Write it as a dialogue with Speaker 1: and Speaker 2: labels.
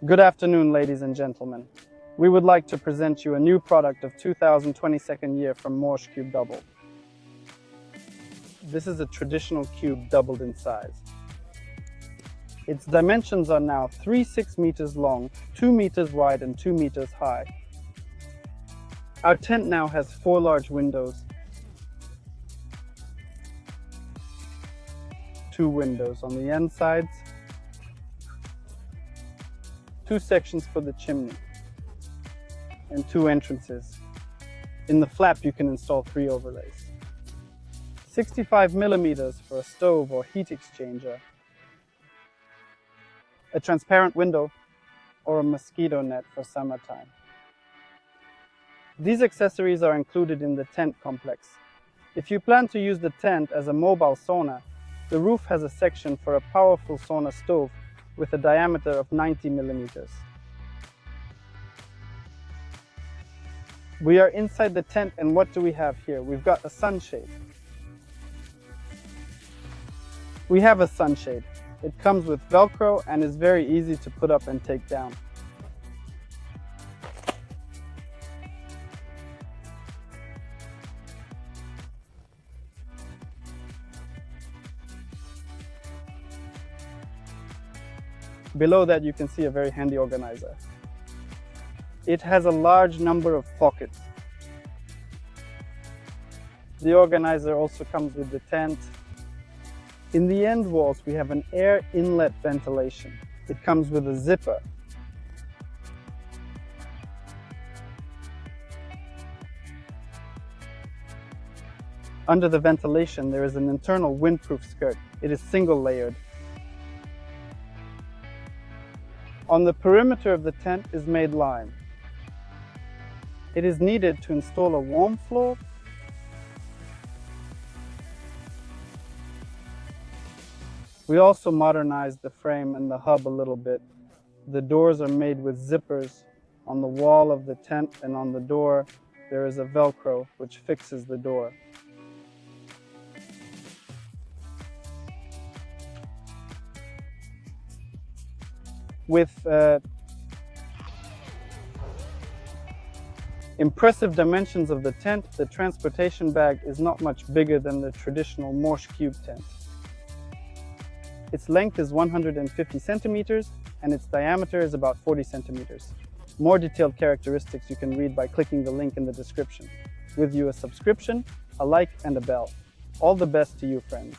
Speaker 1: Good afternoon, ladies and gentlemen. We would like to present you a new product of 2022nd year from MORZH Cube Double. This is a traditional cube doubled in size. Its dimensions are now 3.6 meters long, 2 meters wide and 2 meters high. Our tent now has 4 large windows, 2 windows on the end sides, 2 sections for the chimney, and 2 entrances. In the flap you can install 3 overlays. 65 millimeters for a stove or heat exchanger, a transparent window, or a mosquito net for summertime. These accessories are included in the tent complex. If you plan to use the tent as a mobile sauna, the roof has a section for a powerful sauna stove with a diameter of 90 millimeters. We are inside the tent, and what do we have here? We've got a sunshade. We have a sunshade. It comes with Velcro and is very easy to put up and take down. Below that you can see a very handy organizer. It has a large number of pockets. The organizer also comes with the tent. In the end walls we have an air inlet ventilation. It comes with a zipper. Under the ventilation there is an internal windproof skirt. It is single layered. On the perimeter of the tent is made lime. It is needed to install a warm floor, we also modernized the frame and the hub a little bit. The doors are made with zippers. On the wall of the tent and on the door there is a Velcro which fixes the door. With impressive dimensions of the tent, the transportation bag is not much bigger than the traditional MORZH Cube tent. Its length is 150 centimeters and its diameter is about 40 centimeters. More detailed characteristics you can read by clicking the link in the description. With you a subscription, a like and a bell. All the best to you, friends.